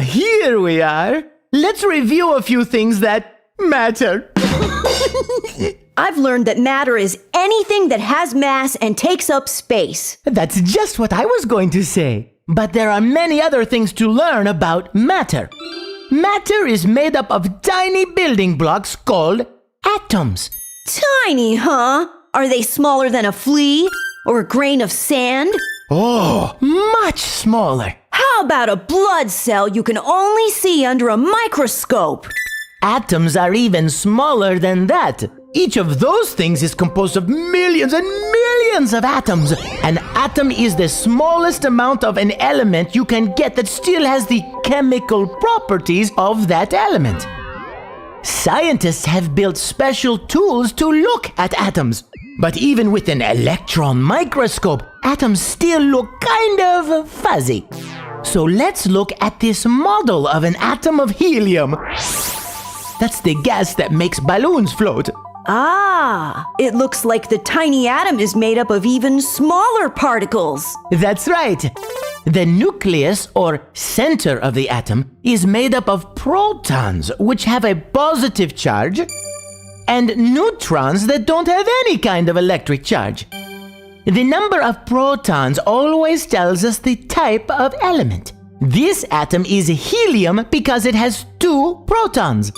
Here we are. Let's review a few things that matter. I've learned that matter is anything that has mass and takes up space. That's just what I was going to say. But there are many other things to learn about matter. Matter is made up of tiny building blocks called atoms. Tiny, huh? Are they smaller than a flea? Or a grain of sand? Oh, much smaller. How about a blood cell you can only see under a microscope? Atoms are even smaller than that. Each of those things is composed of millions and millions of atoms. An atom is the smallest amount of an element you can get that still has the chemical properties of that element. Scientists have built special tools to look at atoms. But even with an electron microscope, atoms still look kind of fuzzy. So let's look at this model of an atom of helium. That's the gas that makes balloons float. Ah, it looks like the tiny atom is made up of even smaller particles. That's right. The nucleus, or center of the atom, is made up of protons, which have a positive charge, and neutrons that don't have any kind of electric charge. The number of protons always tells us the type of element. This atom is helium because it has 2 protons.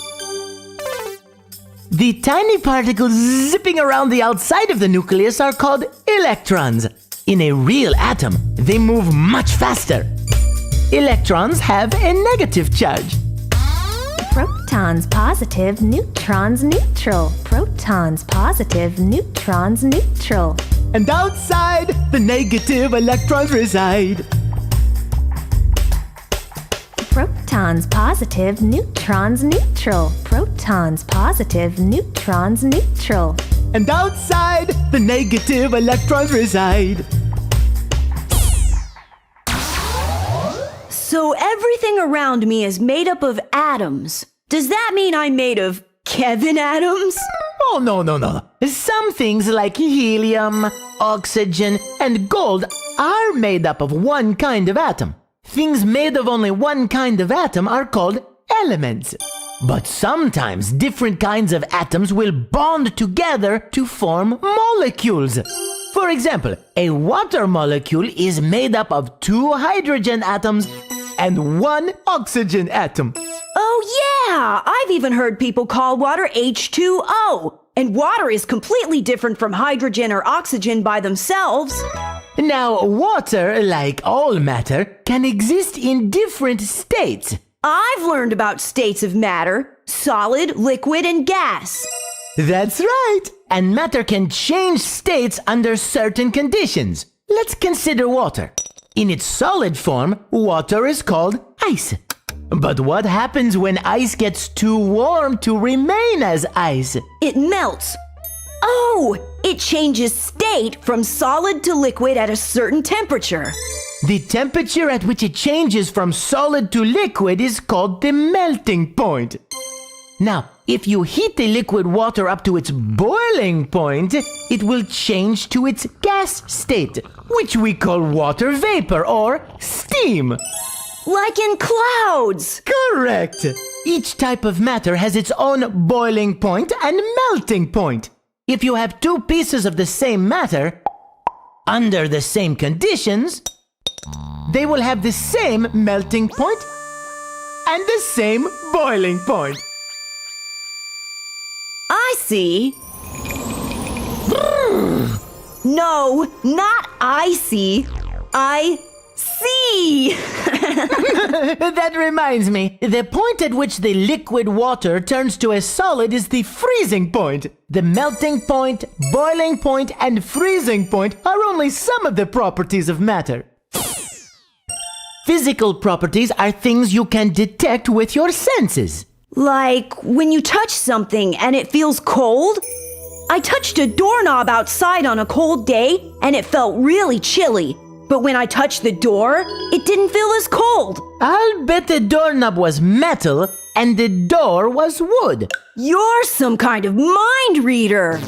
The tiny particles zipping around the outside of the nucleus are called electrons. In a real atom, they move much faster. Electrons have a negative charge. Protons positive, neutrons neutral. Protons positive, neutrons neutral. And outside, the negative electrons reside. Protons positive, neutrons neutral. Protons positive, neutrons neutral. And outside, the negative electrons reside. So everything around me is made up of atoms. Does that mean I'm made of Kevin atoms? Oh, no. Some things like helium, oxygen, and gold are made up of one kind of atom. Things made of only one kind of atom are called elements. But sometimes different kinds of atoms will bond together to form molecules. For example, a water molecule is made up of 2 hydrogen atoms and 1 oxygen atom. Oh yeah, I've even heard people call water H2O. And water is completely different from hydrogen or oxygen by themselves. Now, water, like all matter, can exist in different states. I've learned about states of matter: solid, liquid, and gas. That's right. And matter can change states under certain conditions. Let's consider water. In its solid form, water is called ice. But what happens when ice gets too warm to remain as ice? It melts. Oh, it changes state from solid to liquid at a certain temperature. The temperature at which it changes from solid to liquid is called the melting point. Now, if you heat the liquid water up to its boiling point, it will change to its gas state, which we call water vapor or steam. Like in clouds. Correct! Each type of matter has its own boiling point and melting point. If you have 2 pieces of the same matter, under the same conditions, they will have the same melting point and the same boiling point. I see. No, not I see. I see. That reminds me, the point at which the liquid water turns to a solid is the freezing point. The melting point, boiling point, and freezing point are only some of the properties of matter. Physical properties are things you can detect with your senses. Like when you touch something and it feels cold? I touched a doorknob outside on a cold day and it felt really chilly. But when I touched the door, it didn't feel as cold. I'll bet the doorknob was metal and the door was wood. You're some kind of mind reader.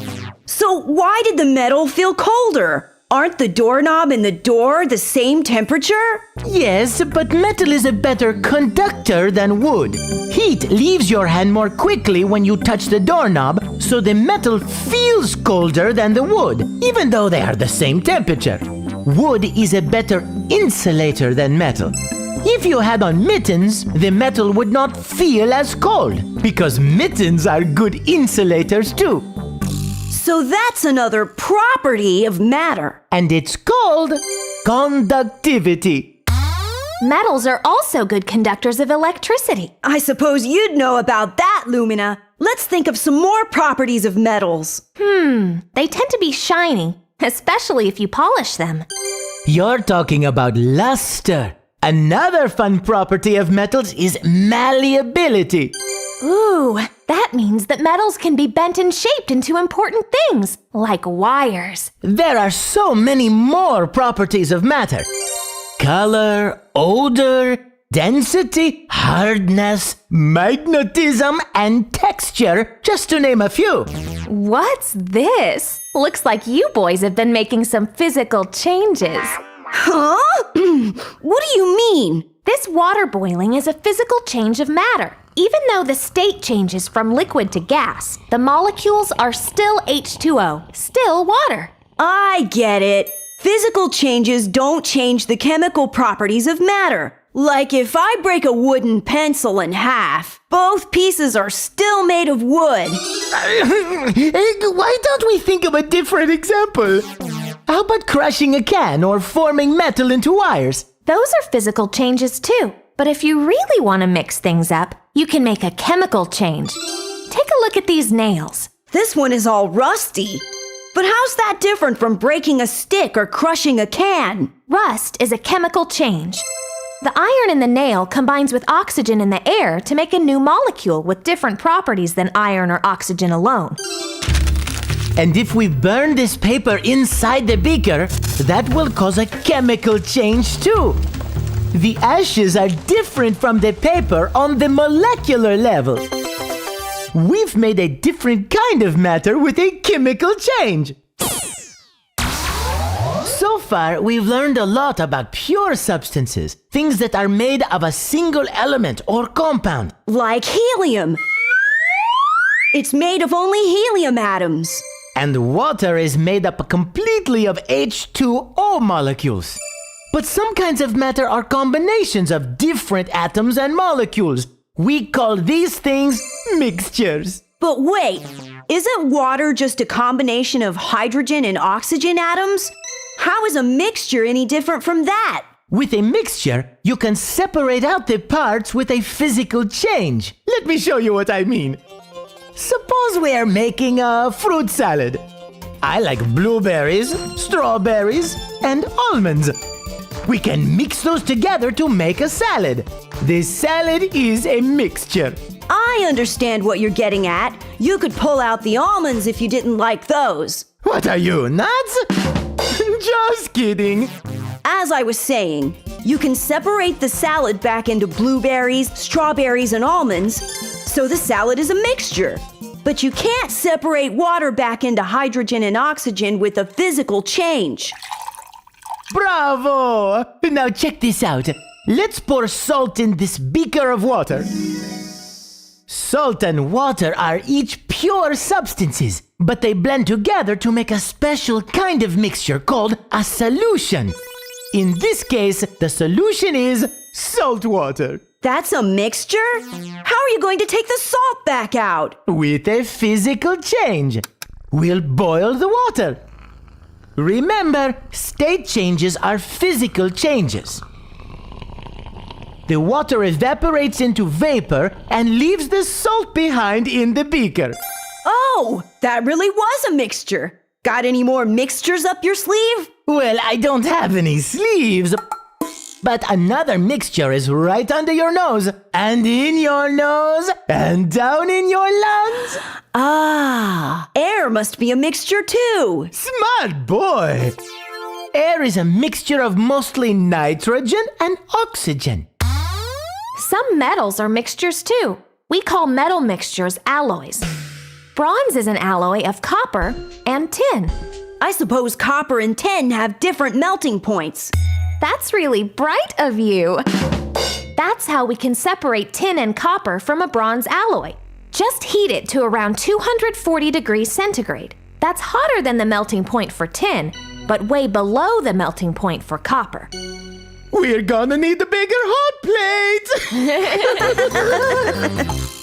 So why did the metal feel colder? Aren't the doorknob and the door the same temperature? Yes, but metal is a better conductor than wood. Heat leaves your hand more quickly when you touch the doorknob, so the metal feels colder than the wood, even though they are the same temperature. Wood is a better insulator than metal. If you had on mittens, the metal would not feel as cold, because mittens are good insulators too. So that's another property of matter. And it's called conductivity. Metals are also good conductors of electricity. I suppose you'd know about that, Lumina. Let's think of some more properties of metals. They tend to be shiny, especially if you polish them. You're talking about luster. Another fun property of metals is malleability. Ooh, that means that metals can be bent and shaped into important things, like wires. There are so many more properties of matter. Color, odor, density, hardness, magnetism, and texture, just to name a few. What's this? Looks like you boys have been making some physical changes. Huh? What do you mean? This water boiling is a physical change of matter. Even though the state changes from liquid to gas, the molecules are still H2O, still water. I get it. Physical changes don't change the chemical properties of matter. Like if I break a wooden pencil in half, both pieces are still made of wood. Why don't we think of a different example? How about crushing a can or forming metal into wires? Those are physical changes too. But if you really want to mix things up, you can make a chemical change. Take a look at these nails. This one is all rusty. But how's that different from breaking a stick or crushing a can? Rust is a chemical change. The iron in the nail combines with oxygen in the air to make a new molecule with different properties than iron or oxygen alone. And if we burn this paper inside the beaker, that will cause a chemical change too. The ashes are different from the paper on the molecular level. We've made a different kind of matter with a chemical change. So far, we've learned a lot about pure substances, things that are made of a single element or compound. Like helium. It's made of only helium atoms. And water is made up completely of H2O molecules. But some kinds of matter are combinations of different atoms and molecules. We call these things mixtures. But wait, isn't water just a combination of hydrogen and oxygen atoms? How is a mixture any different from that? With a mixture, you can separate out the parts with a physical change. Let me show you what I mean. Suppose we are making a fruit salad. I like blueberries, strawberries, and almonds. We can mix those together to make a salad. This salad is a mixture. I understand what you're getting at. You could pull out the almonds if you didn't like those. What are you, nuts? Just kidding. As I was saying, you can separate the salad back into blueberries, strawberries, and almonds, so the salad is a mixture. But you can't separate water back into hydrogen and oxygen with a physical change. Bravo! Now check this out. Let's pour salt in this beaker of water. Salt and water are each pure substances, but they blend together to make a special kind of mixture called a solution. In this case, the solution is salt water. That's a mixture? How are you going to take the salt back out? With a physical change. We'll boil the water. Remember, state changes are physical changes. The water evaporates into vapor and leaves the salt behind in the beaker. Oh, that really was a mixture. Got any more mixtures up your sleeve? Well, I don't have any sleeves. But another mixture is right under your nose, and in your nose, and down in your lungs. Ah, air must be a mixture too. Smart boy! Air is a mixture of mostly nitrogen and oxygen. Some metals are mixtures too. We call metal mixtures alloys. Bronze is an alloy of copper and tin. I suppose copper and tin have different melting points. That's really bright of you. That's how we can separate tin and copper from a bronze alloy. Just heat it to around 240 degrees centigrade. That's hotter than the melting point for tin, but way below the melting point for copper. We're gonna need a bigger hot plate!